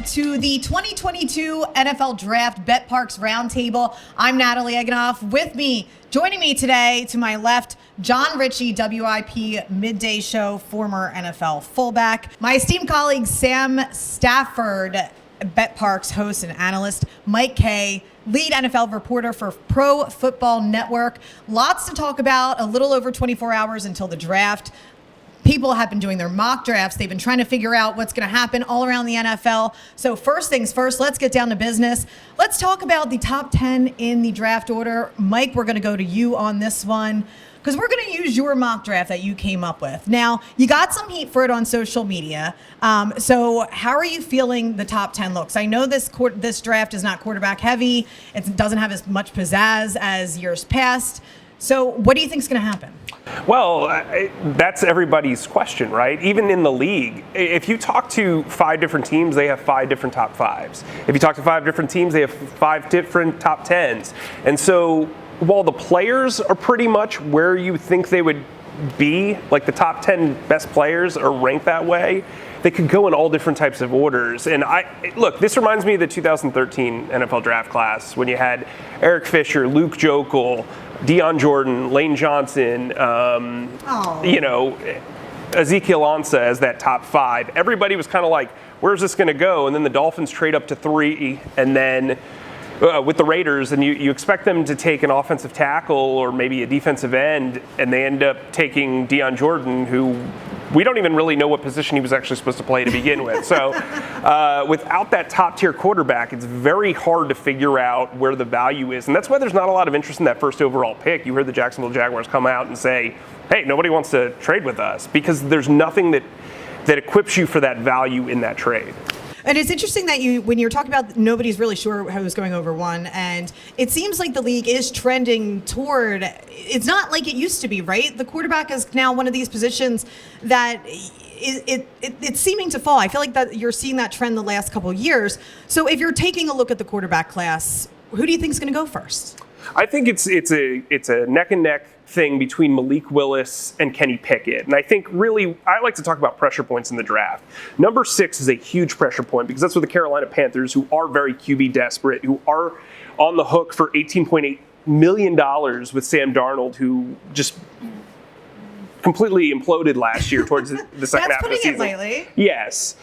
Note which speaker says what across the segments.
Speaker 1: to the 2022 NFL Draft betPARX Roundtable. I'm Natalie Egenolf. Joining me today, to my left, Jon Ritchie, WIP Midday Show, former NFL fullback. My esteemed colleague, Sam Stafford, betPARX host and analyst. Mike Kaye, lead NFL reporter for Pro Football Network. Lots to talk about, a little over 24 hours until the draft. People have been doing their mock drafts. They've been trying to figure out what's going to happen all around the NFL. So first things first, let's get down to business. Let's talk about the top 10 in the draft order. Mike, we're going to go to you on this one because we're going to use your mock draft that you came up with. Now, you got some heat for it on social media. So how are you feeling the top 10 looks? I know this draft is not quarterback heavy. It doesn't have as much pizzazz as years past. So what do you think is going to happen?
Speaker 2: Well, that's everybody's question, right? Even in the league, if you talk to 5 different teams, they have 5 different top 5s. If you talk to 5 different teams, they have 5 different top 10s. And so while the players are pretty much where you think they would be, like the top 10 best players are ranked that way, they could go in all different types of orders. And look, this reminds me of the 2013 NFL draft class when you had Eric Fisher, Luke Joeckel, Deion Jordan, Lane Johnson, Ezekiel Ansah as that top 5. Everybody was kind of like, where's this going to go? And then the Dolphins trade up to 3, and then with the Raiders, and you expect them to take an offensive tackle or maybe a defensive end, and they end up taking Deion Jordan, who we don't even really know what position he was actually supposed to play to begin with. So without that top-tier quarterback, it's very hard to figure out where the value is. And that's why there's not a lot of interest in that first overall pick. You heard the Jacksonville Jaguars come out and say, hey, nobody wants to trade with us, because there's nothing that equips you for that value in that trade.
Speaker 1: And it's interesting that when you're talking about nobody's really sure who's going over 1, and it seems like the league is trending toward, it's not like it used to be, right? The quarterback is now one of these positions that it's seeming to fall. I feel like that you're seeing that trend the last couple of years. So if you're taking a look at the quarterback class, who do you think is going to go first?
Speaker 2: I think it's a neck and neck thing between Malik Willis and Kenny Pickett. And I think really, I like to talk about pressure points in the draft. Number 6 is a huge pressure point because that's what the Carolina Panthers, who are very QB desperate, who are on the hook for $18.8 million with Sam Darnold, who just completely imploded last year towards the second half of the season.
Speaker 1: That's putting it lightly.
Speaker 2: Yes.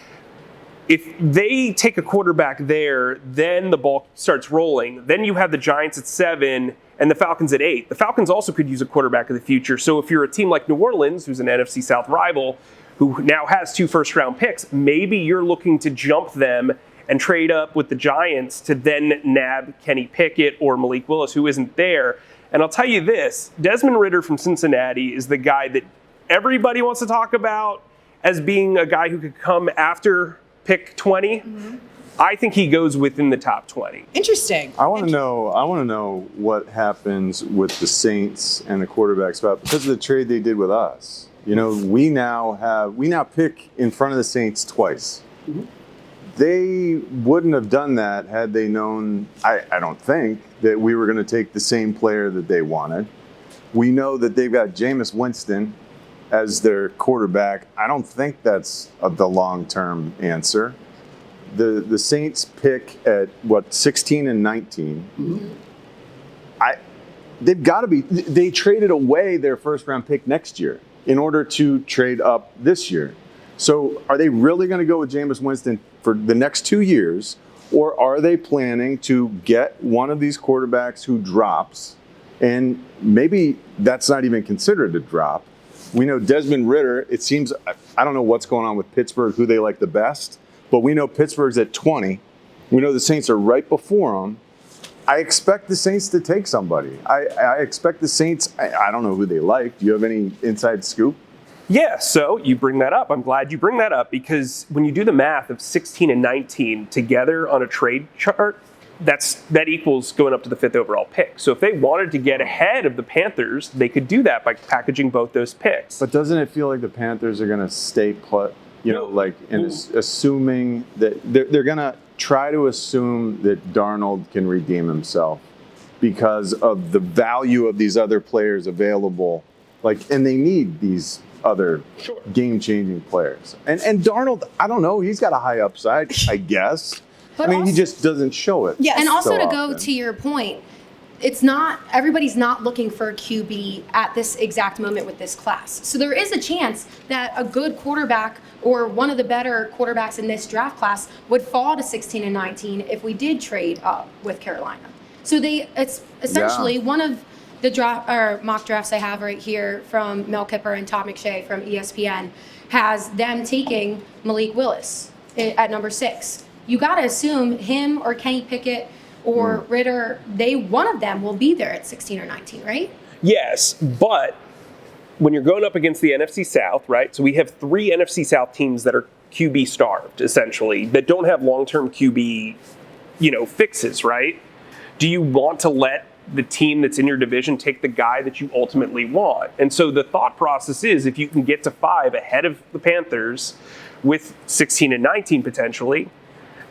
Speaker 2: If they take a quarterback there, then the ball starts rolling. Then you have the Giants at 7 and the Falcons at 8. The Falcons also could use a quarterback in the future. So if you're a team like New Orleans, who's an NFC South rival, who now has 2 first-round picks, maybe you're looking to jump them and trade up with the Giants to then nab Kenny Pickett or Malik Willis, who isn't there. And I'll tell you this, Desmond Ritter from Cincinnati is the guy that everybody wants to talk about as being a guy who could come after pick 20. Mm-hmm. I think he goes within the top 20.
Speaker 1: Interesting.
Speaker 3: I want to know what happens with the Saints and the quarterback spot because of the trade they did with us. You know, we now pick in front of the Saints twice. Mm-hmm. They wouldn't have done that had they known, I don't think, that we were going to take the same player that they wanted. We know that they've got Jameis Winston as their quarterback. I don't think that's the long-term answer. The Saints pick at 16 and 19. Mm-hmm. They've got to be. They traded away their first-round pick next year in order to trade up this year. So are they really going to go with Jameis Winston for the next 2 years, or are they planning to get one of these quarterbacks who drops, and maybe that's not even considered a drop? We know Desmond Ritter, it seems, I don't know what's going on with Pittsburgh, who they like the best, but we know Pittsburgh's at 20. We know the Saints are right before them. I expect the Saints to take somebody. I expect the Saints, I don't know who they like. Do you have any inside scoop?
Speaker 2: Yeah, so you bring that up. I'm glad you bring that up because when you do the math of 16 and 19 together on a trade chart, that equals going up to the 5th overall pick. So if they wanted to get ahead of the Panthers, they could do that by packaging both those picks.
Speaker 3: But doesn't it feel like the Panthers are going to stay put, assuming that they're going to try to assume that Darnold can redeem himself because of the value of these other players available And they need these other game-changing players. And Darnold, I don't know, he's got a high upside, I guess.
Speaker 4: But
Speaker 3: he just doesn't show it.
Speaker 1: Yes.
Speaker 4: And also
Speaker 3: so
Speaker 4: to go
Speaker 3: often.
Speaker 4: to your point, everybody's not looking for a QB at this exact moment with this class. So there is a chance that a good quarterback or one of the better quarterbacks in this draft class would fall to 16 and 19 if we did trade up with Carolina. So it's essentially one of the mock drafts I have right here from Mel Kiper and Todd McShay from ESPN has them taking Malik Willis at number 6. You got to assume him or Kenny Pickett or Ritter, one of them will be there at 16 or 19, right?
Speaker 2: Yes, but when you're going up against the NFC South, right? So we have 3 NFC South teams that are QB starved, essentially, that don't have long-term QB, fixes, right? Do you want to let the team that's in your division take the guy that you ultimately want? And so the thought process is, if you can get to 5 ahead of the Panthers with 16 and 19 potentially,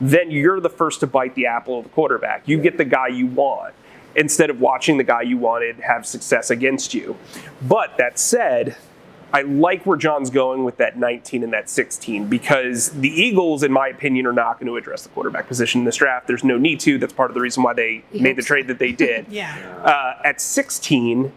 Speaker 2: then you're the first to bite the apple of the quarterback. You get the guy you want instead of watching the guy you wanted have success against you. But that said, I like where John's going with that 19 and that 16 because the Eagles, in my opinion, are not going to address the quarterback position in this draft. There's no need to. That's part of the reason why they made the trade that they did. At 16,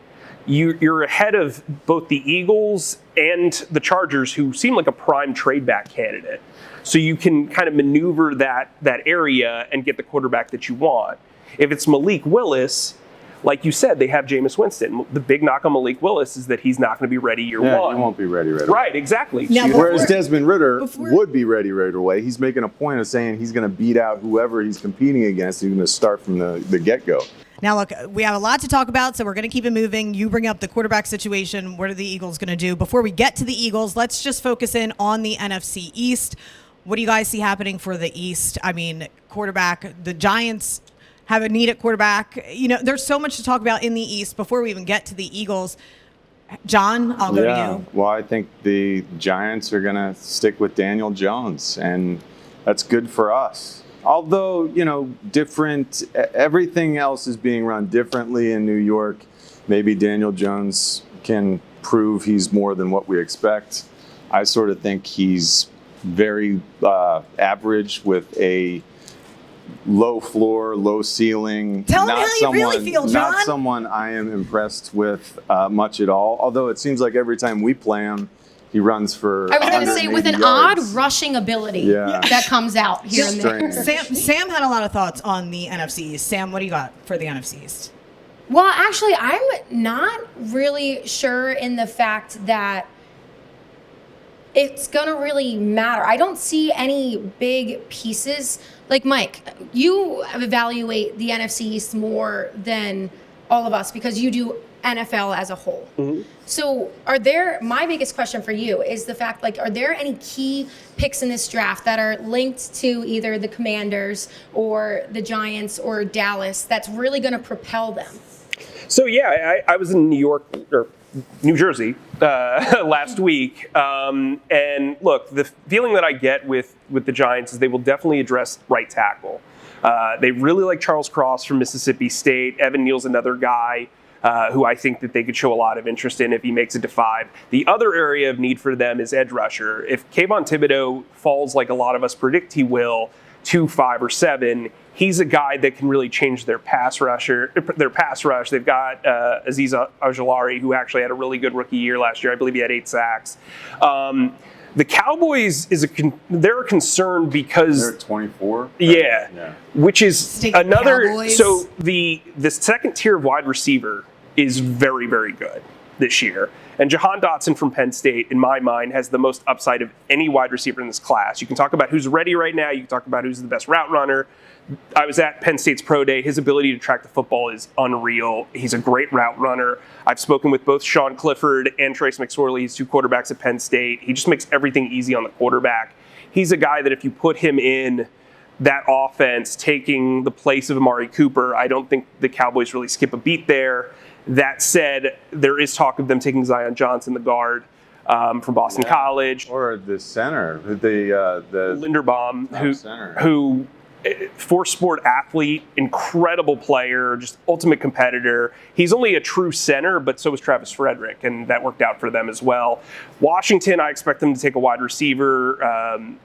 Speaker 2: you're ahead of both the Eagles and the Chargers, who seem like a prime trade back candidate. So you can kind of maneuver that area and get the quarterback that you want. If it's Malik Willis, like you said, they have Jameis Winston. The big knock on Malik Willis is that he's not going to be ready year one.
Speaker 3: He won't be ready right away.
Speaker 2: Right, exactly.
Speaker 1: Now,
Speaker 3: Whereas Desmond Ritter would be ready right away. He's making a point of saying he's going to beat out whoever he's competing against. He's going to start from the get-go.
Speaker 1: Now, look, we have a lot to talk about, so we're going to keep it moving. You bring up the quarterback situation. What are the Eagles going to do? Before we get to the Eagles, let's just focus in on the NFC East. What do you guys see happening for the East? I mean, quarterback, the Giants have a need at quarterback. There's so much to talk about in the East before we even get to the Eagles. John, I'll go to you.
Speaker 3: Well, I think the Giants are going to stick with Daniel Jones, and that's good for us. Although, everything else is being run differently in New York. Maybe Daniel Jones can prove he's more than what we expect. I sort of think he's very average with a low floor, low ceiling.
Speaker 1: Tell him how you really feel, John.
Speaker 3: Not someone I am impressed with much at all. Although it seems like every time we play him, he runs for.
Speaker 4: I was going to say with an odd rushing ability that comes out here and there.
Speaker 1: Sam had a lot of thoughts on the NFC East. Sam, what do you got for the NFC East?
Speaker 4: Well, actually, I'm not really sure in the fact that it's going to really matter. I don't see any big pieces. Like, Mike, you evaluate the NFC East more than all of us because you do NFL as a whole. Mm-hmm. So my biggest question for you is the fact, are there any key picks in this draft that are linked to either the Commanders or the Giants or Dallas that's really going to propel them?
Speaker 2: So, I was in New Jersey last week. And look, the feeling that I get with the Giants is they will definitely address right tackle. They really like Charles Cross from Mississippi State. Evan Neal's another guy who I think that they could show a lot of interest in if he makes it to 5. The other area of need for them is edge rusher. If Kayvon Thibodeau falls like a lot of us predict he will, 2, 5, or 7, he's a guy that can really change their pass rush. They've got Aziz Ojulari, who actually had a really good rookie year last year. I believe he had 8 sacks. The Cowboys they're concerned because
Speaker 3: they're 24.
Speaker 2: Yeah, which is another.
Speaker 1: Cowboys.
Speaker 2: So the second tier of wide receiver is very, very good this year. And Jahan Dotson from Penn State, in my mind, has the most upside of any wide receiver in this class. You can talk about who's ready right now. You can talk about who's the best route runner. I was at Penn State's Pro Day. His ability to track the football is unreal. He's a great route runner. I've spoken with both Sean Clifford and Trace McSorley, his 2 quarterbacks at Penn State. He just makes everything easy on the quarterback. He's a guy that if you put him in that offense, taking the place of Amari Cooper, I don't think the Cowboys really skip a beat there. That said, there is talk of them taking Zion Johnson, the guard from Boston College.
Speaker 3: Or the center, the
Speaker 2: Linderbaum,
Speaker 3: center.
Speaker 2: who four-sport athlete, incredible player, just ultimate competitor. He's only a true center, but so was Travis Frederick, and that worked out for them as well. Washington, I expect them to take a wide receiver.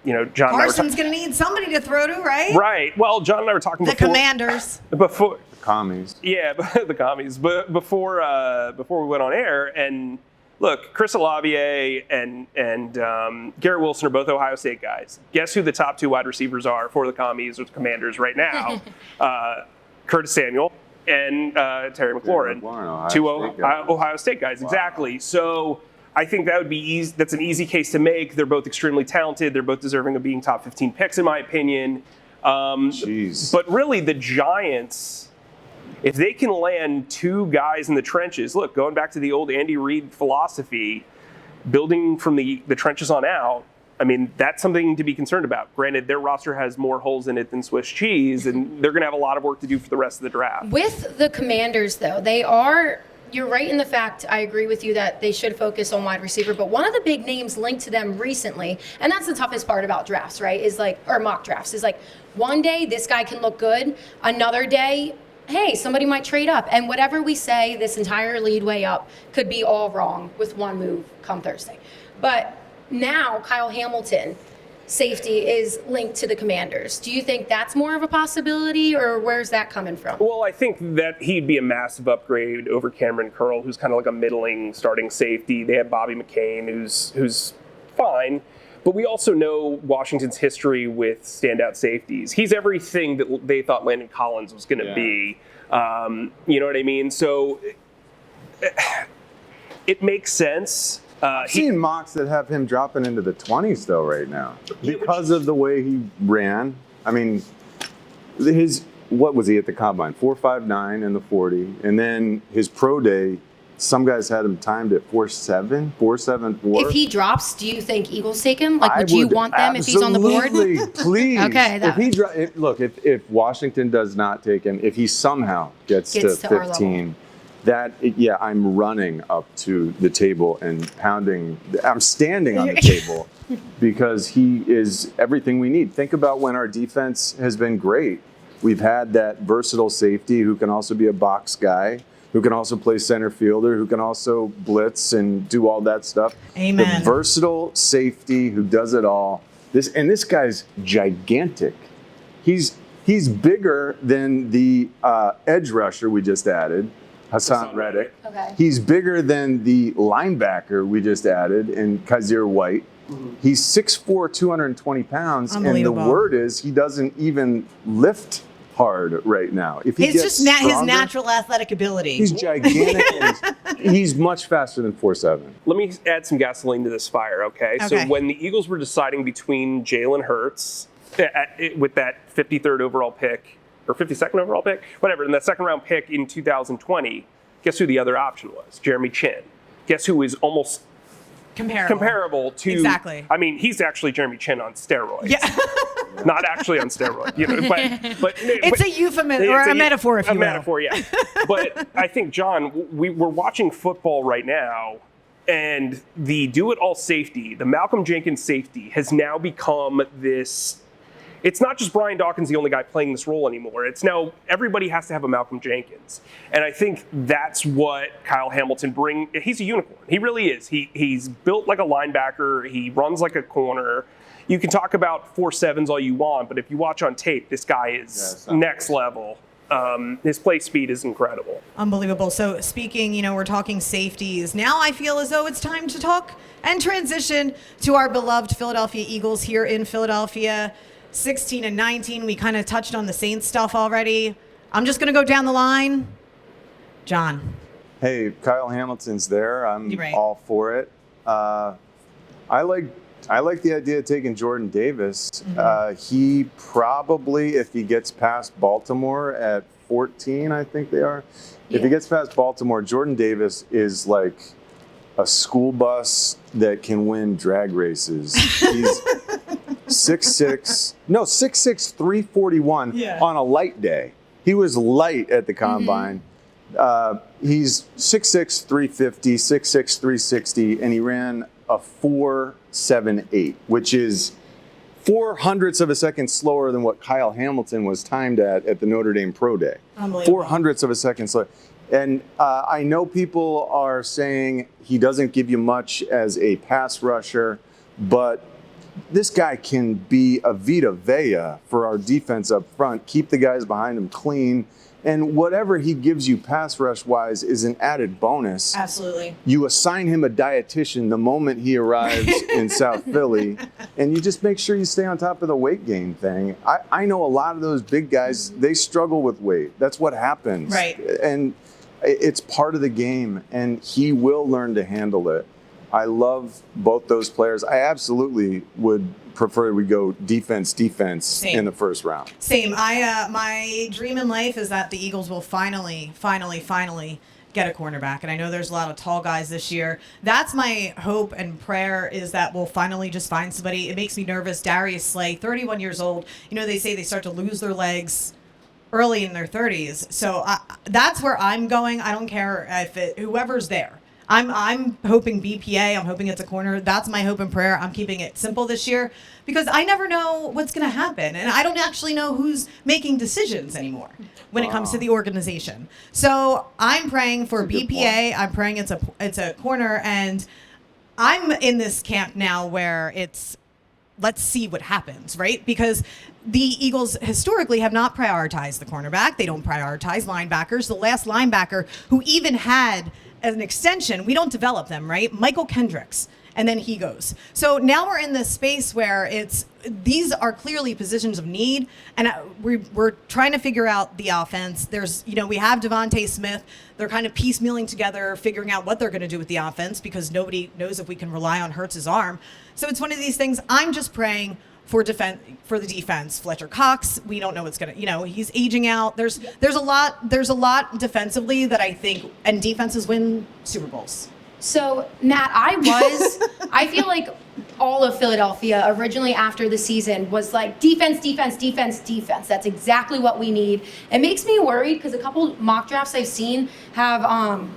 Speaker 2: John
Speaker 1: Carson's going to need somebody to throw to, right?
Speaker 2: Right. Well, John and I were talking
Speaker 1: The
Speaker 2: before.
Speaker 1: Commanders.
Speaker 2: Before.
Speaker 3: Commies.
Speaker 2: Yeah, the commies. But before we went on air, and look, Chris Olave and Garrett Wilson are both Ohio State guys. Guess who the top 2 wide receivers are for the commies or the Commanders right now? Curtis Samuel and Terry McLaurin. Two Ohio State guys, exactly. So I think that would be easy. That's an easy case to make. They're both extremely talented. They're both deserving of being top 15 picks, in my opinion. But really, the Giants, if they can land 2 guys in the trenches, look, going back to the old Andy Reid philosophy, building from the trenches on out, I mean, that's something to be concerned about. Granted, their roster has more holes in it than Swiss cheese, and they're going to have a lot of work to do for the rest of the draft.
Speaker 4: With the Commanders, though, you're right in the fact, I agree with you that they should focus on wide receiver, but one of the big names linked to them recently, and that's the toughest part about drafts, right, or mock drafts, is like one day this guy can look good, another day, hey, somebody might trade up. And whatever we say, this entire lead way up could be all wrong with one move come Thursday. But now Kyle Hamilton, safety, is linked to the Commanders. Do you think that's more of a possibility, or where's that coming from?
Speaker 2: Well, I think that he'd be a massive upgrade over Cameron Curl, who's kind of like a middling starting safety. They have Bobby McCain, who's fine. But we also know Washington's history with standout safeties. He's everything that they thought Landon Collins was going to be. You know what I mean? So it makes sense.
Speaker 3: I've seen mocks that have him dropping into the 20s, though, right now. Because of the way he ran. I mean, what was he at the combine? 4.59 in the 40. And then his pro day, some guys had him timed at 4.7, 4.74.
Speaker 4: If he drops, do you think Eagles take him? Like, would you want them if he's on the board?
Speaker 3: Absolutely, please.
Speaker 4: Okay.
Speaker 3: If Washington does not take him, if he somehow gets to 15, I'm running up to the table and pounding. I'm standing on the table because he is everything we need. Think about when our defense has been great. We've had that versatile safety who can also be a box guy, who can also play center fielder, who can also blitz and do all that stuff.
Speaker 1: Amen.
Speaker 3: The versatile safety who does it all. This guy's gigantic. He's bigger than the edge rusher we just added, Hassan Reddick.
Speaker 4: Okay.
Speaker 3: He's bigger than the linebacker we just added in Kaiser White. Mm-hmm. He's 6'4", 220 pounds, and the word is he doesn't even lift hard right now. If he
Speaker 1: it's
Speaker 3: gets
Speaker 1: just
Speaker 3: stronger,
Speaker 1: his natural athletic ability.
Speaker 3: He's gigantic. And he's much faster than 4.7.
Speaker 2: Let me add some gasoline to this fire, okay? So when the Eagles were deciding between Jalen Hurts with that 53rd overall pick, or 52nd overall pick, whatever, and that second round pick in 2020, guess who the other option was? Jeremy Chin. Guess who is almost comparable to...
Speaker 1: Exactly.
Speaker 2: I mean, he's actually Jeremy Chin on steroids.
Speaker 1: Yeah.
Speaker 2: Not actually on steroids. But
Speaker 1: it's a euphemism, or a metaphor, if you will.
Speaker 2: A metaphor, yeah. But I think, John, we're watching football right now, and the do-it-all safety, the Malcolm Jenkins safety, has now become this... It's not just Brian Dawkins the only guy playing this role anymore. It's now everybody has to have a Malcolm Jenkins. And I think that's what Kyle Hamilton brings. He's a unicorn. He really is. He's built like a linebacker. He runs like a corner. You can talk about 4.7s all you want, but if you watch on tape, this guy is next level. His play speed is incredible.
Speaker 1: Unbelievable. So speaking, we're talking safeties. Now I feel as though it's time to talk and transition to our beloved Philadelphia Eagles here in Philadelphia. 16 and 19. We kind of touched on the Saints stuff already. I'm just going to go down the line. John.
Speaker 3: Hey, Kyle Hamilton's there. I'm all for it. I like the idea of taking Jordan Davis. Mm-hmm. He probably, if he gets past Baltimore at 14, I think they are. Yeah. If he gets past Baltimore, Jordan Davis is like a school bus that can win drag races. He's 6'6", 341 on a light day. He was light at the combine. Mm-hmm. He's 6'6", 350, 6'6", 360, and he ran a 4.78, which is 4/100ths of a second slower than what Kyle Hamilton was timed at the Notre Dame Pro Day.
Speaker 1: Unbelievable.
Speaker 3: 4/100ths of a second slower. And I know people are saying he doesn't give you much as a pass rusher, but this guy can be a Vita Vea for our defense up front, keep the guys behind him clean, and whatever he gives you pass rush-wise is an added bonus.
Speaker 1: Absolutely.
Speaker 3: You assign him a dietitian the moment he arrives in South Philly, and you just make sure you stay on top of the weight gain thing. I know a lot of those big guys, they struggle with weight. That's what happens.
Speaker 1: Right.
Speaker 3: And it's part of the game, and he will learn to handle it. I love both those players. I absolutely would prefer we go defense
Speaker 1: Same.
Speaker 3: in the first round.
Speaker 1: Same. My dream in life is that the Eagles will finally get a cornerback. And I know there's a lot of tall guys this year. That's my hope and prayer, is that we'll finally just find somebody. It makes me nervous. Darius Slay, 31 years old. You know, they say they start to lose their legs early in their 30s. So that's where I'm going. I don't care if whoever's there. I'm hoping BPA. I'm hoping it's a corner. That's my hope and prayer. I'm keeping it simple this year because I never know what's going to happen. And I don't actually know who's making decisions anymore when it comes to the organization. So I'm praying for BPA. I'm praying it's a corner. And I'm in this camp now where it's, let's see what happens, right? Because the Eagles historically have not prioritized the cornerback. They don't prioritize linebackers. The last linebacker who even had an extension, we don't develop them, right? Michael Kendricks, and then he goes. So now we're in this space where these are clearly positions of need, and we're trying to figure out the offense. We have Devontae Smith. They're kind of piecemealing together, figuring out what they're going to do with the offense because nobody knows if we can rely on Hurts's arm. So it's one of these things. I'm just praying for the defense. Fletcher Cox, we don't know what's gonna. He's aging out. There's a lot defensively that I think, and defenses win Super Bowls.
Speaker 4: So Matt, I feel like all of Philadelphia originally after the season was like defense. That's exactly what we need. It makes me worried because a couple mock drafts I've seen have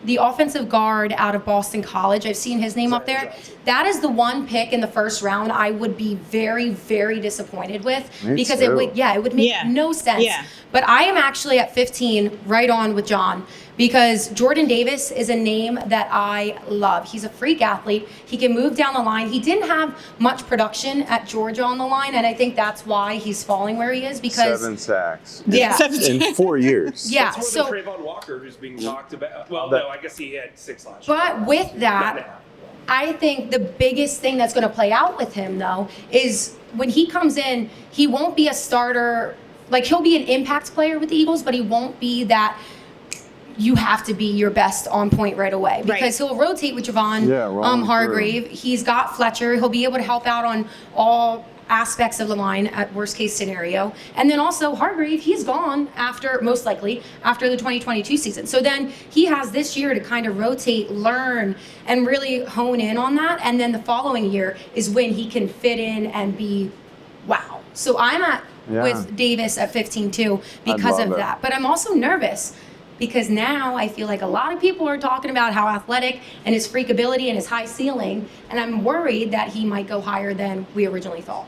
Speaker 4: the offensive guard out of Boston College. I've seen his name up there. That is the one pick in the first round I would be very, very disappointed with because it would make no sense. Yeah. But I am actually at 15 right on with John because Jordan Davis is a name that I love. He's a freak athlete. He can move down the line. He didn't have much production at Georgia on the line, and I think that's why he's falling where he is because
Speaker 3: 7 sacks.
Speaker 4: Yeah.
Speaker 3: In 4 years.
Speaker 4: Yeah.
Speaker 2: That's more than Trayvon Walker, who's being talked about. Well, no, I guess he had 6 last year.
Speaker 4: But with that, I think the biggest thing that's going to play out with him, though, is when he comes in, he won't be a starter. Like, he'll be an impact player with the Eagles, but he won't be that you have to be your best on point right away because he'll rotate with Javon Hargrave. He's got Fletcher. He'll be able to help out on all aspects of the line at worst case scenario. And then also Hargrave, he's gone most likely after the 2022 season. So then he has this year to kind of rotate, learn, and really hone in on that. And then the following year is when he can fit in and be wow. So I'm with Davis at 15 too because of that. But I'm also nervous because now I feel like a lot of people are talking about how athletic and his freak ability and his high ceiling, and I'm worried that he might go higher than we originally thought.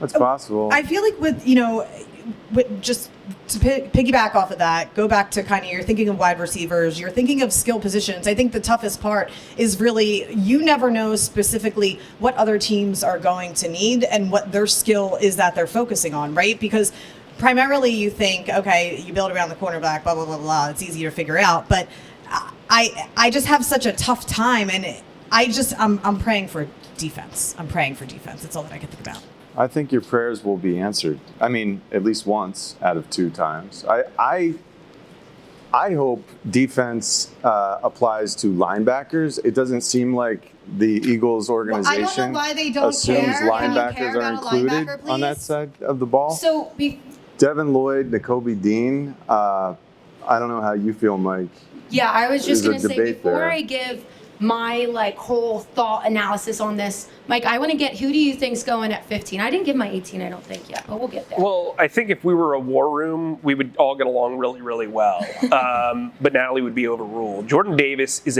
Speaker 3: That's possible.
Speaker 1: I feel like with just to piggyback off of that, go back to kind of you're thinking of wide receivers, you're thinking of skill positions. I think the toughest part is really you never know specifically what other teams are going to need and what their skill is that they're focusing on, right? Because primarily you think, okay, you build around the cornerback, blah, blah, blah, blah. It's easy to figure out. But I just have such a tough time, and I'm praying for defense. I'm praying for defense. That's all that I can think about.
Speaker 3: I think your prayers will be answered. I mean, at least once out of 2 times. I hope defense applies to linebackers. It doesn't seem like the Eagles organization
Speaker 1: I don't know why they don't
Speaker 3: assumes
Speaker 1: care.
Speaker 3: linebackers are included on that side of the ball.
Speaker 4: So
Speaker 3: Devin Lloyd, Nakobe Dean. I don't know how you feel, Mike.
Speaker 4: Yeah, I was just going to say before
Speaker 3: there.
Speaker 4: I give my whole thought analysis on this, Mike, I want to get who do you think's going at 15? I didn't give my 18, I don't think yet, but we'll get there.
Speaker 2: Well, I think if we were a war room, we would all get along really, really well. But Natalie would be overruled. Jordan Davis, if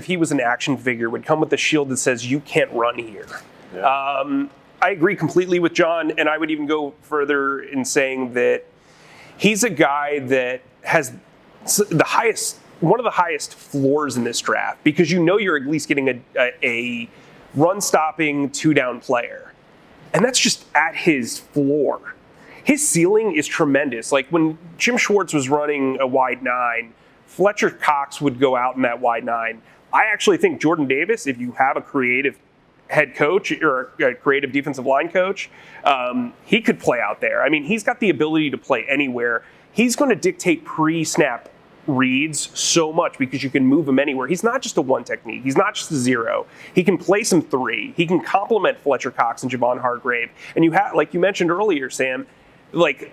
Speaker 2: he was an action figure, would come with a shield that says, "You can't run here."
Speaker 3: Yeah.
Speaker 2: I agree completely with John, and I would even go further in saying that he's a guy that has one of the highest floors in this draft, because you're at least getting a run-stopping, two-down player. And that's just at his floor. His ceiling is tremendous. Like when Jim Schwartz was running a wide 9, Fletcher Cox would go out in that wide 9. I actually think Jordan Davis, if you have a creative head coach or a creative defensive line coach, he could play out there. I mean, he's got the ability to play anywhere. He's going to dictate pre-snap reads so much because you can move him anywhere. He's not just a one technique. He's not just a 0. He can play some 3. He can complement Fletcher Cox and Javon Hargrave. And you have, like you mentioned earlier, Sam, like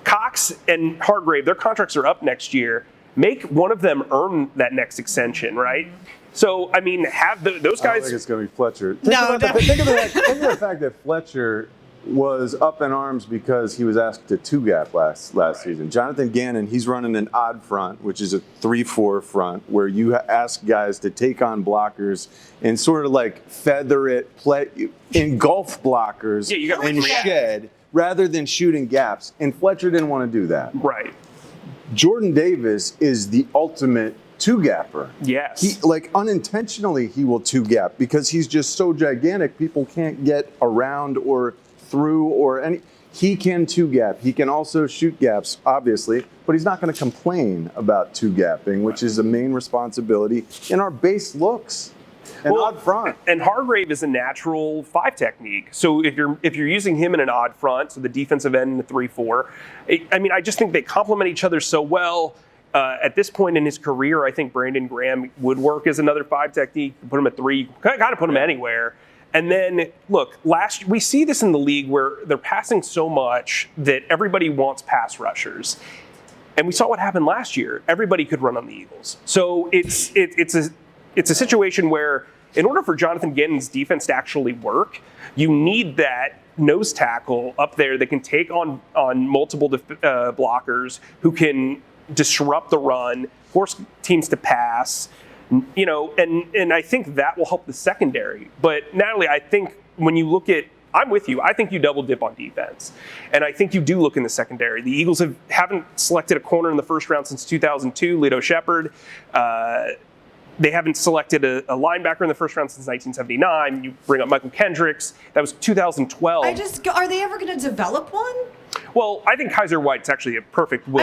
Speaker 2: Cox and Hargrave, their contracts are up next year. Make one of them earn that next extension, right? So, I mean, have those guys.
Speaker 3: I don't think it's going to be Fletcher. Think of the fact that Fletcher was up in arms because he was asked to 2-gap last season. Jonathan Gannon, he's running an odd front, which is a 3-4 front, where you ask guys to take on blockers and sort of like feather it, engulf blockers and shed, rather than shooting gaps. And Fletcher didn't want to do that.
Speaker 2: Right.
Speaker 3: Jordan Davis is the ultimate 2-gapper.
Speaker 2: Yes.
Speaker 3: He, like, unintentionally, he will 2-gap because he's just so gigantic, people can't get around or through or any. He can 2-gap. He can also shoot gaps, obviously, but he's not going to complain about 2-gapping, which is the main responsibility in our base looks and odd front.
Speaker 2: And Hargrave is a natural 5 technique. So if you're using him in an odd front, so the defensive end in the 3-4, I just think they complement each other so well. At this point in his career, I think Brandon Graham would work as another 5 technique. Put him at 3, kind of put him anywhere. And then, look, we see this in the league where they're passing so much that everybody wants pass rushers. And we saw what happened last year. Everybody could run on the Eagles. So it's a situation where in order for Jonathan Gannon's defense to actually work, you need that nose tackle up there that can take on multiple blockers, who can disrupt the run, force teams to pass, and I think that will help the secondary. But Natalie, I think when you look at, I'm with you. I think you double dip on defense, and I think you do look in the secondary. The Eagles haven't selected a corner in the first round since 2002. Lito Shepherd. They haven't selected a linebacker in the first round since 1979. You bring up Michael Kendricks. That was 2012.
Speaker 1: Are they ever going to develop one?
Speaker 2: Well, I think Kaiser White's actually a perfect fit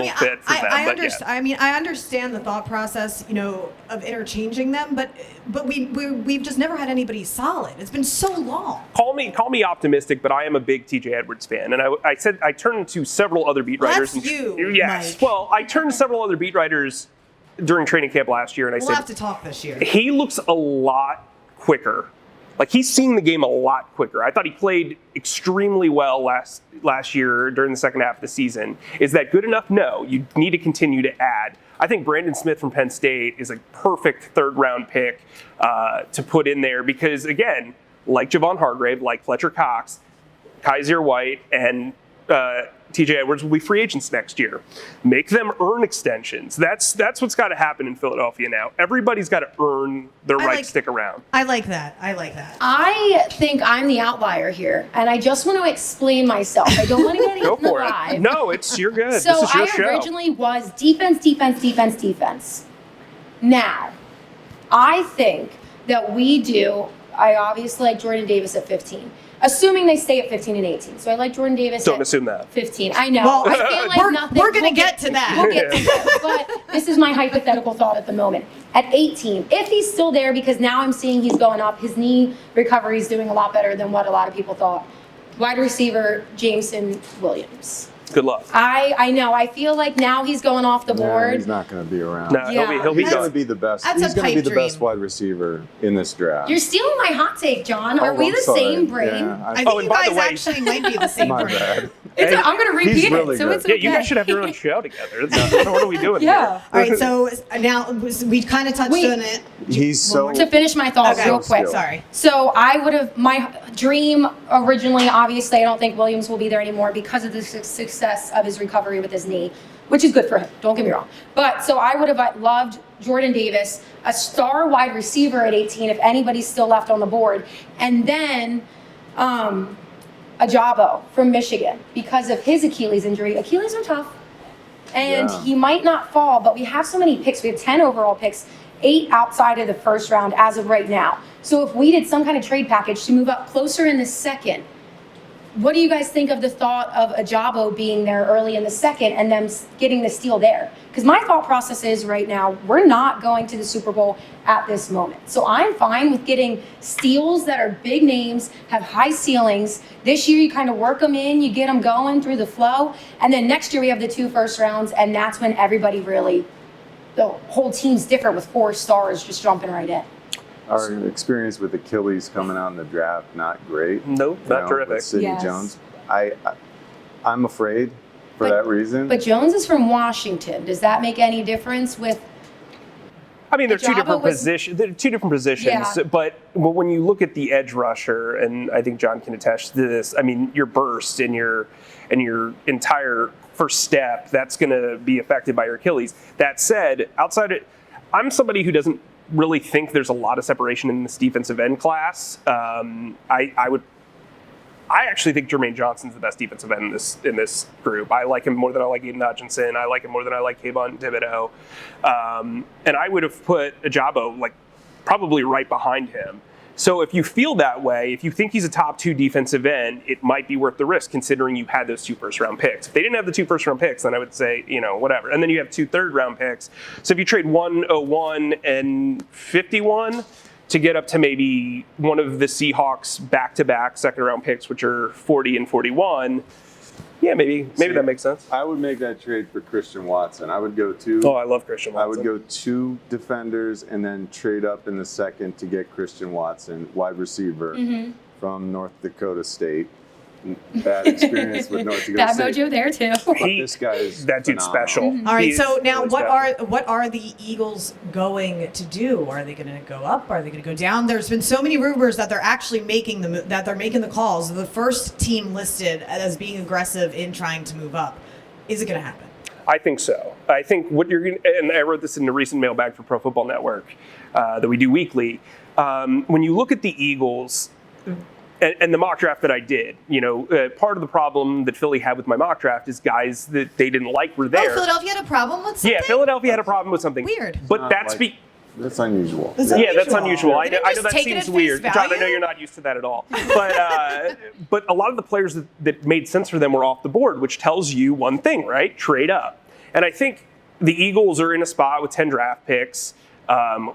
Speaker 2: for them.
Speaker 1: I understand the thought process, of interchanging them, but we've just never had anybody solid. It's been so long.
Speaker 2: Call me optimistic, but I am a big TJ Edwards fan, and I turned to several other beat writers.
Speaker 1: That's you,
Speaker 2: yes.
Speaker 1: Mike.
Speaker 2: Well, I turned to several other beat writers during training camp last year, and
Speaker 1: we'll have to talk this year.
Speaker 2: He looks a lot quicker. Like, he's seeing the game a lot quicker. I thought he played extremely well last year during the second half of the season. Is that good enough? No. You need to continue to add. I think Brandon Smith from Penn State is a perfect third-round pick to put in there because, again, like Javon Hargrave, like Fletcher Cox, Kaiser White, and TJ Edwards will be free agents next year. Make them earn extensions. That's what's got to happen in Philadelphia now. Everybody's got to earn their right to stick around.
Speaker 1: I like that.
Speaker 4: I think I'm the outlier here, and I just want to explain myself. I don't want to get into the live.
Speaker 2: No, you're good.
Speaker 4: So
Speaker 2: this is your show.
Speaker 4: I originally was defense. Now, I think that I obviously like Jordan Davis at 15. Assuming they stay at 15 and 18. So I like Jordan Davis
Speaker 2: Don't assume that.
Speaker 4: 15. I know.
Speaker 1: Well,
Speaker 4: I feel like
Speaker 1: we're going to get to that.
Speaker 4: We'll get to that. But this is my hypothetical thought at the moment. At 18, if he's still there, because now I'm seeing he's going up, his knee recovery is doing a lot better than what a lot of people thought. Wide receiver, Jameson Williams.
Speaker 2: Good luck.
Speaker 4: I know. I feel like now he's going off the board.
Speaker 3: He's not going to be around.
Speaker 2: No, he'll be
Speaker 3: He's going to be the best. He's going to be the best wide receiver in this draft.
Speaker 4: You're stealing my hot take, John. Are we the same brain?
Speaker 3: Yeah,
Speaker 1: I think you guys actually might be the same brain.
Speaker 3: Bad.
Speaker 4: I'm going to repeat it, so it's okay.
Speaker 2: Yeah, you guys should have your own show together. What are we doing here?
Speaker 1: All right, so now we kind of touched on it.
Speaker 4: To finish my thoughts real quick.
Speaker 1: Sorry.
Speaker 4: So my dream originally, obviously, I don't think Williams will be there anymore because of the success of his recovery with his knee, which is good for him. Don't get me wrong. But so I would have loved Jordan Davis, a star wide receiver at 18, if anybody's still left on the board. And then Ajabo from Michigan because of his Achilles injury. Achilles are tough. And he might not fall, but we have so many picks. We have 10 overall picks, 8 outside of the first round as of right now. So if we did some kind of trade package to move up closer in the second, what do you guys think of the thought of Ajabo being there early in the second and them getting the steal there? Because my thought process is right now, we're not going to the Super Bowl at this moment. So I'm fine with getting steals that are big names, have high ceilings. This year, you kind of work them in, you get them going through the flow. And then next year, we have the 2 first rounds, and that's when everybody really, the whole team's different with 4 stars just jumping right in.
Speaker 3: Our experience with Achilles coming out in the draft, not great.
Speaker 2: Nope, not terrific.
Speaker 3: With Sidney Jones. I'm afraid for that reason.
Speaker 4: But Jones is from Washington. Does that make any difference with?
Speaker 2: I mean, they're two different positions. They're 2 different positions.
Speaker 4: Yeah.
Speaker 2: But when you look at the edge rusher, and I think John can attest to this. I mean, your burst and your entire first step, that's going to be affected by your Achilles. That said, I'm somebody who doesn't really think there's a lot of separation in this defensive end class. I actually think Jermaine Johnson's the best defensive end in this group. I like him more than I like Aiden Hutchinson. I like him more than I like Kayvon Thibodeau. And I would have put Ajabo probably right behind him. So if you feel that way, if you think he's a top 2 defensive end, it might be worth the risk considering you had those 2 first-round picks. If they didn't have the 2 first-round picks, then I would say, whatever. And then you have 2 third-round picks. So if you trade 101 and 51 to get up to maybe one of the Seahawks back-to-back second-round picks, which are 40 and 41, yeah, maybe that makes sense.
Speaker 3: I would make that trade for Christian Watson. I would go 2.
Speaker 2: Oh, I love Christian Watson.
Speaker 3: I would go 2 defenders and then trade up in the second to get Christian Watson, wide receiver from North Dakota State. Bad experience with North Dakota
Speaker 4: Bad
Speaker 3: State.
Speaker 4: mojo there too.
Speaker 3: This guy is
Speaker 2: that dude's
Speaker 3: phenomenal.
Speaker 2: special.
Speaker 1: All right, so now what are the Eagles going to do? Are they going to go up? Are they going to go down? There's been so many rumors that they're actually making the calls. The first team listed as being aggressive in trying to move up. Is it going to happen?
Speaker 2: I think so. I think what you're going to, and I wrote this in the recent mailbag for Pro Football Network that we do weekly. When you look at the Eagles, and the mock draft that I did, part of the problem that Philly had with my mock draft is guys that they didn't like were there.
Speaker 1: Oh, Philadelphia had a problem with something?
Speaker 2: Yeah, Philadeia had a problem with something.
Speaker 1: Weird.
Speaker 2: But that's
Speaker 3: That's unusual.
Speaker 1: That's
Speaker 2: that's unusual. I know
Speaker 1: just
Speaker 2: that
Speaker 1: take it
Speaker 2: seems
Speaker 1: at
Speaker 2: weird.
Speaker 1: face
Speaker 2: John, I
Speaker 1: value?
Speaker 2: know you're not used to that at all. But a lot of the players that made sense for them were off the board, which tells you one thing, right? Trade up. And I think the Eagles are in a spot with 10 draft picks.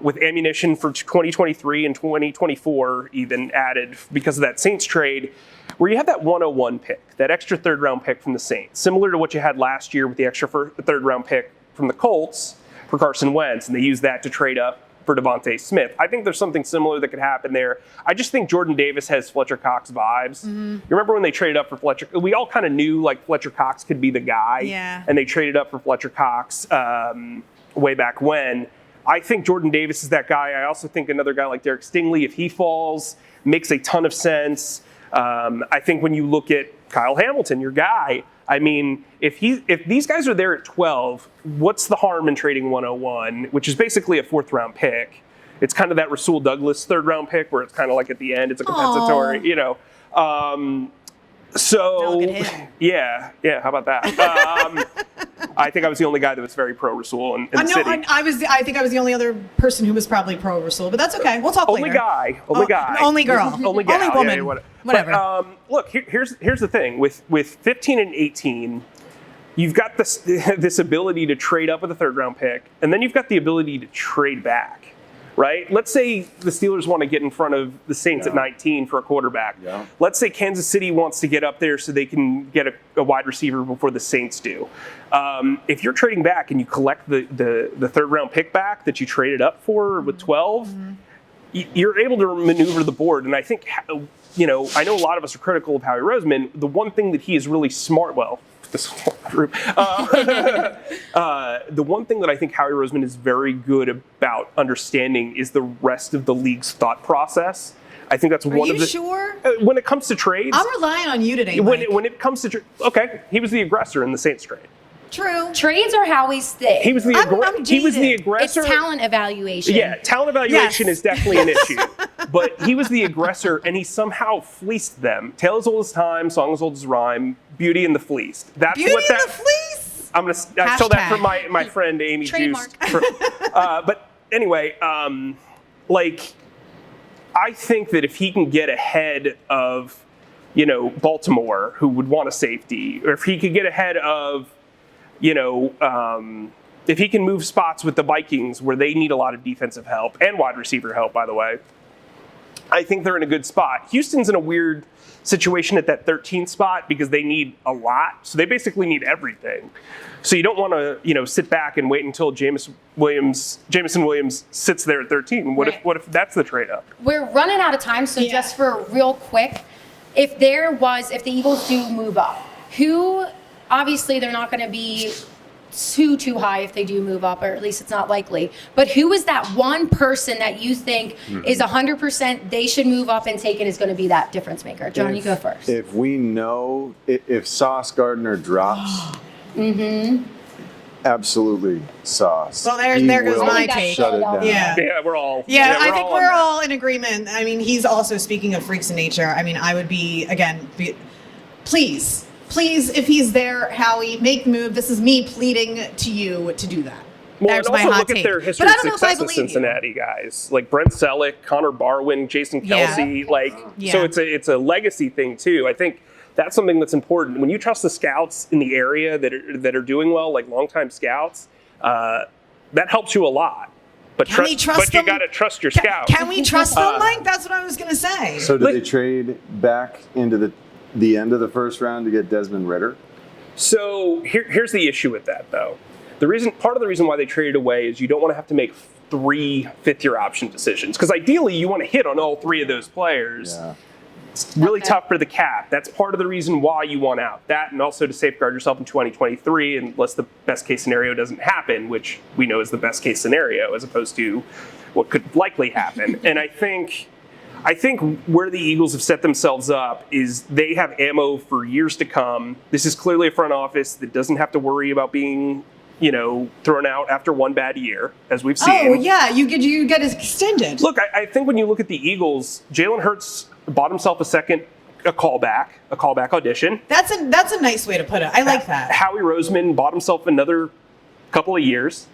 Speaker 2: With ammunition for 2023 and 2024 even added because of that Saints trade, where you have that 101 pick, that extra third-round pick from the Saints, similar to what you had last year with the extra third-round pick from the Colts for Carson Wentz, and they used that to trade up for Devontae Smith. I think there's something similar that could happen there. I just think Jordan Davis has Fletcher Cox vibes. You remember when they traded up for Fletcher? We all kind of knew Fletcher Cox could be the guy, and they traded up for Fletcher Cox way back when. I think Jordan Davis is that guy. I also think another guy like Derek Stingley, if he falls, makes a ton of sense. I think when you look at Kyle Hamilton, your guy, I mean, if these guys are there at 12, what's the harm in trading 101, which is basically a 4th-round pick? It's kind of that Rasul Douglas 3rd-round pick where it's kind of like at the end, it's a compensatory, So, yeah, how about that? I think I was the only guy that was very pro Rasul in the city.
Speaker 1: I think I was the only other person who was probably pro Rasul, but that's okay. We'll talk
Speaker 2: only
Speaker 1: later.
Speaker 2: guy,
Speaker 1: only girl,
Speaker 2: only gal,
Speaker 1: woman,
Speaker 2: yeah,
Speaker 1: whatever.
Speaker 2: But, look, here's the thing with 15 and 18. You've got this ability to trade up with a 3rd-round pick, and then you've got the ability to trade back. Right? Let's say the Steelers want to get in front of the Saints at 19 for a quarterback. Yeah. Let's say Kansas City wants to get up there so they can get a wide receiver before the Saints do. If you're trading back and you collect the 3rd-round pick back that you traded up for with 12, you're able to maneuver the board. And I think, I know a lot of us are critical of Howie Roseman. The one thing that he is really smart, this whole group. The one thing that I think Howie Roseman is very good about understanding is the rest of the league's thought process. I think that's one of the. Are you
Speaker 1: sure?
Speaker 2: When it comes to trades,
Speaker 1: I'm relying on you today,
Speaker 2: When it comes to okay, he was the aggressor in the Saints trade.
Speaker 1: True.
Speaker 4: Trades are Howie's thing.
Speaker 2: He was the
Speaker 1: I'm
Speaker 2: he was the
Speaker 1: jaded.
Speaker 2: aggressor.
Speaker 4: It's talent evaluation.
Speaker 2: Yeah, talent evaluation
Speaker 1: Yes.
Speaker 2: is definitely an issue. But he was the aggressor, and he somehow fleeced them. Tale as old as time, song as old as rhyme, Beauty and the Fleeced. That's
Speaker 1: Beauty
Speaker 2: what
Speaker 1: and
Speaker 2: that.
Speaker 1: the Fleece.
Speaker 2: I stole that
Speaker 1: Hashtag.
Speaker 2: from my friend Amy
Speaker 4: Trademark.
Speaker 2: Juice. But anyway, like, I think that if he can get ahead of, Baltimore, who would want a safety, or if he could get ahead of, if he can move spots with the Vikings where they need a lot of defensive help and wide receiver help, by the way, I think they're in a good spot. Houston's in a weird situation at that 13th spot because they need a lot. So they basically need everything. So you don't want to, sit back and wait until Jameson Williams sits there at 13. What if that's the trade-up?
Speaker 4: We're running out of time, so just for real quick, if the Eagles do move up, obviously they're not going to be too high if they do move up, or at least it's not likely. But who is that one person that you think is 100% they should move up and take it is going to be that difference maker? John, you go first.
Speaker 3: If we know, if Sauce Gardner drops, absolutely Sauce.
Speaker 1: Well, there
Speaker 3: He
Speaker 1: goes
Speaker 3: will
Speaker 1: my take.
Speaker 3: Shut it down.
Speaker 1: Yeah.
Speaker 2: Yeah, we're all.
Speaker 1: Yeah, I think
Speaker 2: on
Speaker 1: we're
Speaker 2: that.
Speaker 1: all in agreement. I mean, he's also speaking of freaks of nature. I mean, I would be, please, if he's there, Howie, make the move. This is me pleading to you to do that.
Speaker 2: Well,
Speaker 1: There's
Speaker 2: and
Speaker 1: my
Speaker 2: also
Speaker 1: hot
Speaker 2: look
Speaker 1: take.
Speaker 2: at their
Speaker 1: But
Speaker 2: history
Speaker 1: I
Speaker 2: of
Speaker 1: don't know if I
Speaker 2: success with
Speaker 1: believe you.
Speaker 2: Cincinnati guys, like Brent Selleck, Connor Barwin, Jason Kelsey.
Speaker 1: Yeah.
Speaker 2: So it's a legacy thing too. I think that's something that's important. When you trust the scouts in the area that are doing well, like longtime scouts, that helps you a lot. But
Speaker 1: Can we trust them?
Speaker 2: you got to trust your scouts.
Speaker 1: Can we trust them, Mike? That's what I was going to say.
Speaker 3: So did they trade back into the end of the first round to get Desmond Ritter?
Speaker 2: So here's the issue with that, though. Part of the reason why they traded away is you don't want to have to make 3 fifth-year option decisions, because ideally you want to hit on all 3 of those players.
Speaker 3: Yeah.
Speaker 2: It's really tough for the cap. That's part of the reason why you want out. That, and also to safeguard yourself in 2023, unless the best case scenario doesn't happen, which we know is the best case scenario, as opposed to what could likely happen. And I think where the Eagles have set themselves up is they have ammo for years to come. This is clearly a front office that doesn't have to worry about being, thrown out after one bad year, as we've seen.
Speaker 1: Oh, yeah, you get extended.
Speaker 2: Look, I think when you look at the Eagles, Jalen Hurts bought himself a callback audition.
Speaker 1: That's a nice way to put it. I like that.
Speaker 2: Howie Roseman bought himself another couple of years.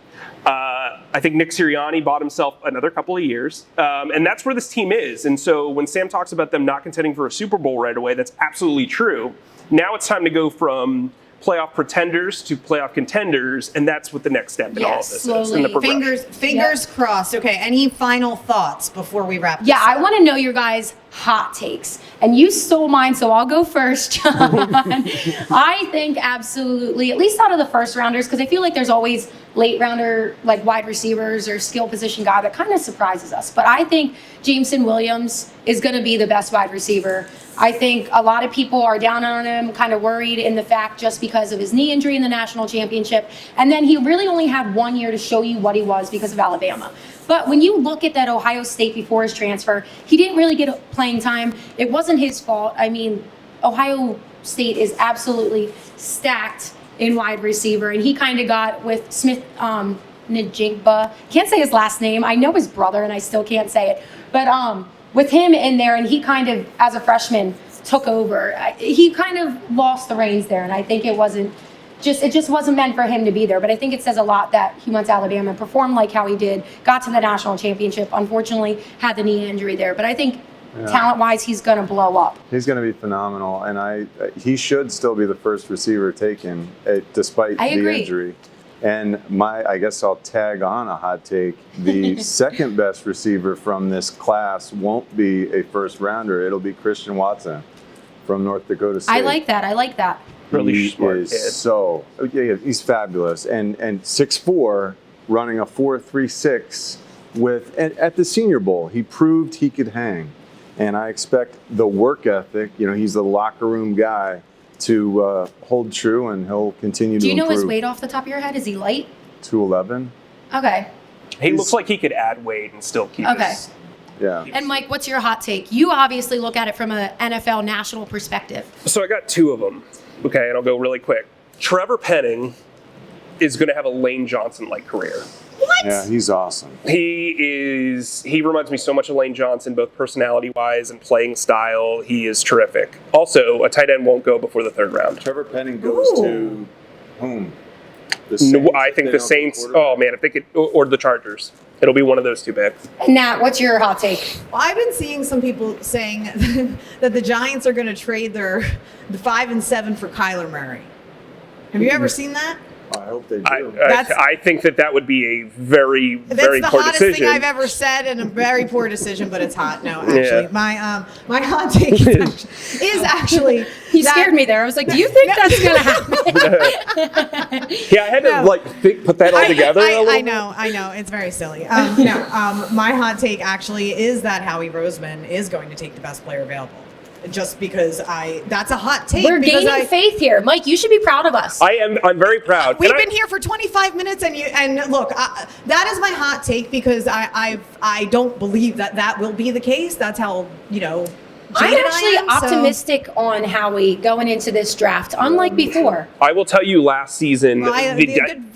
Speaker 2: I think Nick Sirianni bought himself another couple of years. And that's where this team is. And so when Sam talks about them not contending for a Super Bowl right away, that's absolutely true. Now it's time to go from playoff pretenders to playoff contenders, and that's what the next step in all of this is. In the progression.
Speaker 1: Fingers crossed. Okay, any final thoughts before we wrap this
Speaker 4: Yeah,
Speaker 1: up?
Speaker 4: I want to know your guys' hot takes. And you stole mine, so I'll go first, John. I think absolutely, at least out of the first rounders, because I feel like there's always late rounder, like wide receivers or skill position guy that kind of surprises us. But I think Jameson Williams is going to be the best wide receiver. I think a lot of people are down on him, kind of worried in the fact just because of his knee injury in the national championship. And then he really only had 1 year to show you what he was because of Alabama. But when you look at that Ohio State before his transfer, he didn't really get playing time. It wasn't his fault. I mean, Ohio State is absolutely stacked in wide receiver. And he kind of got with Smith Njigba. Can't say his last name. I know his brother and I still can't say it. But with him in there, and he kind of, as a freshman, took over. He kind of lost the reins there, and I think it just wasn't meant for him to be there. But I think it says a lot that he went to Alabama and performed like how he did, got to the national championship, unfortunately had the knee injury there. But I think talent-wise, he's going to blow up.
Speaker 3: He's going to be phenomenal, and he should still be the first receiver taken, despite the injury. And I guess I'll tag on a hot take. The second best receiver from this class won't be a first rounder. It'll be Christian Watson from North Dakota State.
Speaker 4: I like that.
Speaker 2: Really smart
Speaker 3: is
Speaker 2: kid.
Speaker 3: he's fabulous. And 6'4", running a 4.36 at the Senior Bowl. He proved he could hang. And I expect the work ethic, he's the locker room guy, to hold true, and he'll continue to improve.
Speaker 4: Do you know his weight off the top of your head? Is he light?
Speaker 3: 211.
Speaker 4: Okay.
Speaker 2: He looks like he could add weight and still keep his...
Speaker 3: Yeah.
Speaker 4: And Mike, what's your hot take? You obviously look at it from an NFL national perspective.
Speaker 2: So I got 2 of them. Okay, and I'll go really quick. Trevor Penning is going to have a Lane Johnson-like career.
Speaker 1: What?
Speaker 3: Yeah, he's awesome.
Speaker 2: He reminds me so much of Lane Johnson, both personality-wise and playing style. He is terrific. Also, a tight end won't go before the 3rd round.
Speaker 3: Trevor Penning goes to whom? The
Speaker 2: No,
Speaker 3: Saints,
Speaker 2: I
Speaker 3: if
Speaker 2: think
Speaker 3: they
Speaker 2: the
Speaker 3: don't
Speaker 2: Saints,
Speaker 3: get a quarterback?
Speaker 2: oh man, if they could, or the Chargers. It'll be one of those two picks.
Speaker 4: Nat, what's your hot take?
Speaker 1: Well, I've been seeing some people saying that the Giants are going to trade the 5 and 7 for Kyler Murray. Have you ever seen that?
Speaker 3: I hope they do.
Speaker 2: I think that would be a very, very
Speaker 1: That's the
Speaker 2: poor
Speaker 1: hottest
Speaker 2: decision.
Speaker 1: thing I've ever said, and a very poor decision. But it's hot. No, actually,
Speaker 2: Yeah.
Speaker 1: my hot take is actually
Speaker 4: You
Speaker 1: that-
Speaker 4: scared me there. I was like, do you think that's going to happen?
Speaker 2: Yeah, I had to
Speaker 1: No.
Speaker 2: put that all together. a little
Speaker 1: I
Speaker 2: bit.
Speaker 1: know, it's very silly. My hot take actually is that Howie Roseman is going to take the best player available. Just because that's a hot take.
Speaker 4: We're
Speaker 1: because
Speaker 4: gaining faith here. Mike, you should be proud of us.
Speaker 2: I'm very proud.
Speaker 1: We've
Speaker 2: And
Speaker 1: been here for 25 minutes, and look, that is my hot take because I don't believe that will be the case. That's how
Speaker 4: I'm
Speaker 1: jaded I
Speaker 4: actually
Speaker 1: am, so-
Speaker 4: optimistic on Howie going into this draft, unlike before.
Speaker 2: I will tell you, last season,
Speaker 1: Well,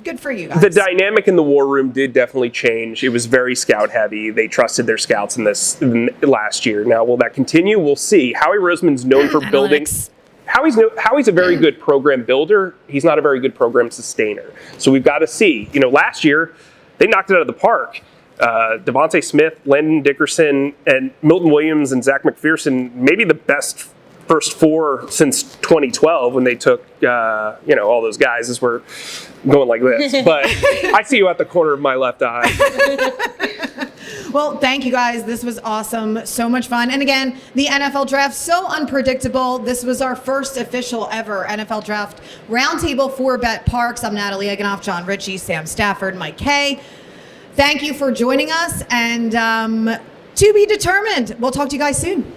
Speaker 1: good for you guys.
Speaker 2: the dynamic in the war room did definitely change. It was very scout heavy. They trusted their scouts in last year. Now, will that continue? We'll see. Howie Roseman's known for building.
Speaker 1: Analytics.
Speaker 2: Howie's a very good program builder. He's not a very good program sustainer. So we've got to see. Last year they knocked it out of the park. Devontae Smith, Landon Dickerson, and Milton Williams and Zach McPherson, maybe the best first 4 since 2012 when they took all those guys as we're going like this. But I see you at the corner of my left eye.
Speaker 1: Well, thank you guys. This was awesome. So much fun. And again, the NFL draft, so unpredictable. This was our first official ever NFL Draft Roundtable for betPARX. I'm Natalie Egenolf, Jon Ritchie, Sam Stafford, Mike Kaye. Thank you for joining us, and to be determined. We'll talk to you guys soon.